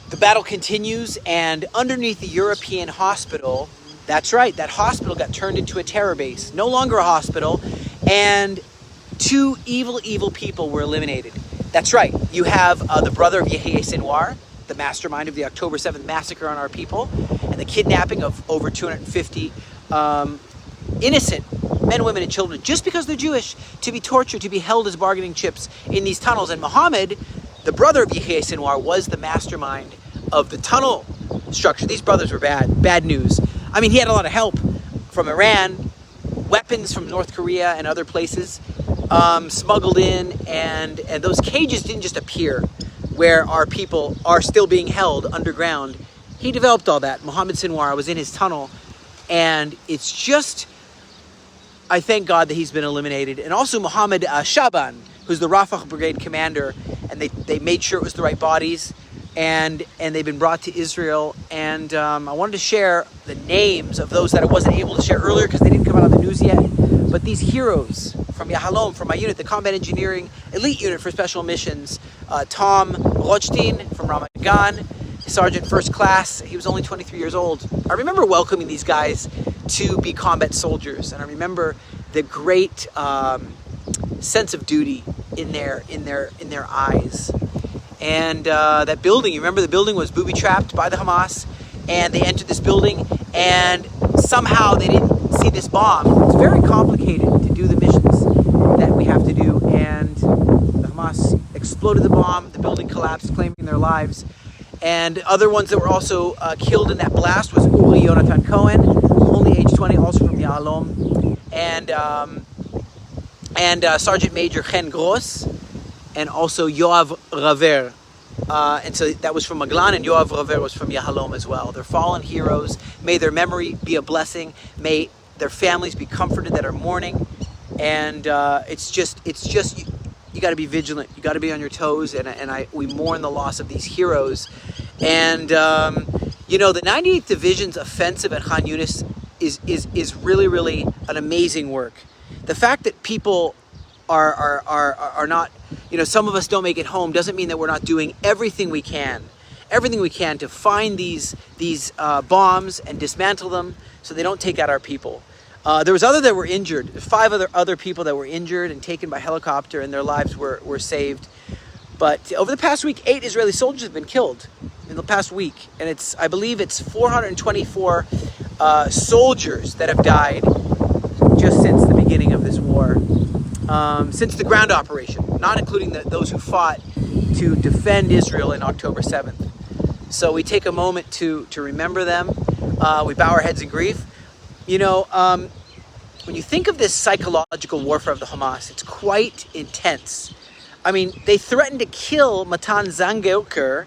The battle continues, and underneath the European hospital, that's right, that hospital got turned into a terror base. No longer a hospital, and two evil people were eliminated. That's right, you have the brother of Yahya Sinwar, the mastermind of the October 7th massacre on our people, and the kidnapping of over 250 innocent men, women, and children, just because they're Jewish, to be tortured, to be held as bargaining chips in these tunnels. And Muhammad, the brother of Yahya Sinwar, was the mastermind of the tunnel structure. These brothers were bad news. I mean, he had a lot of help from Iran, weapons from North Korea and other places, smuggled in, and those cages didn't just appear where our people are still being held underground. He developed all that. Muhammad Sinwar was in his tunnel, and it's just, I thank God that he's been eliminated. And also Muhammad Shaban, who's the Rafah Brigade commander, and they made sure it was the right bodies, and they've been brought to Israel. And I wanted to share the names of those that I wasn't able to share earlier because they didn't come out on the news yet. But these heroes from Yahalom, from my unit, the Combat Engineering Elite Unit for Special Missions, Tom Rothstein from Ramat Gan, Sergeant First Class, he was only 23 years old. I remember welcoming these guys to be combat soldiers, and I remember the great sense of duty in their eyes. And that building, you remember the building was booby-trapped by the Hamas, and they entered this building, and somehow they didn't see this bomb. It's very complicated to do the missions that we have to do, and the Hamas exploded the bomb, the building collapsed, claiming their lives. And other ones that were also killed in that blast was Uri Yonatan Cohen, only age 20, also from Yahalom, and Sergeant Major Chen Gross, and also Yoav Raver. And so that was from Maglan, and Yoav Raver was from Yahalom as well. They're fallen heroes. May their memory be a blessing. May their families be comforted that are mourning. And it's just you got to be vigilant. You got to be on your toes. And we mourn the loss of these heroes. And the 98th Division's offensive at Khan Yunis is really an amazing work. The fact that people are not, some of us don't make it home doesn't mean that we're not doing everything we can to find these bombs and dismantle them so they don't take out our people. There was other that were injured, 5 other people that were injured and taken by helicopter, and their lives were saved. But over the past week, 8 Israeli soldiers have been killed in the past week, and I believe it's 424 soldiers that have died just since the beginning of this war. Since the ground operation, not including those who fought to defend Israel in October 7th. So we take a moment to remember them. We bow our heads in grief. When you think of this psychological warfare of the Hamas, it's quite intense. I mean, they threatened to kill Matan Zangelker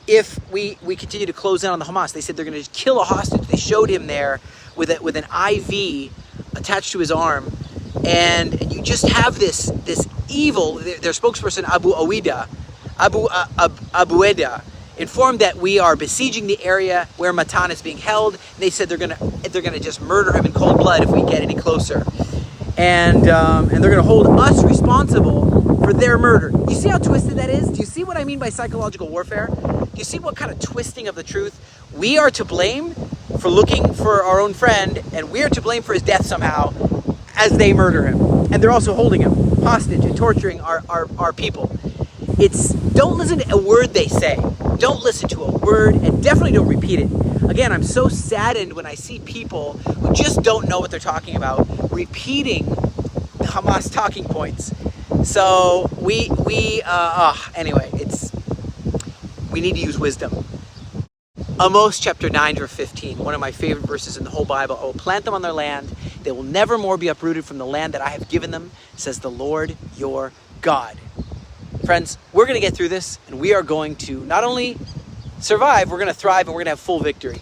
if we continue to close in on the Hamas. They said they're going to kill a hostage. They showed him there with an IV attached to his arm. And you just have this evil. Their spokesperson Abu Eda informed that we are besieging the area where Matan is being held. And they said they're gonna just murder him in cold blood if we get any closer, and they're gonna hold us responsible for their murder. You see how twisted that is? Do you see what I mean by psychological warfare? Do you see what kind of twisting of the truth? We are to blame for looking for our own friend, and we are to blame for his death somehow, as they murder him. And they're also holding him hostage and torturing our people. Don't listen to a word they say. Don't listen to a word, and definitely don't repeat it. Again, I'm so saddened when I see people who just don't know what they're talking about repeating the Hamas talking points. So anyway, we need to use wisdom. Amos chapter 9 verse 15, one of my favorite verses in the whole Bible. I will plant them on their land. They will never more be uprooted from the land that I have given them, says the Lord your God. Friends, we're going to get through this, and we are going to not only survive, we're going to thrive, and we're going to have full victory.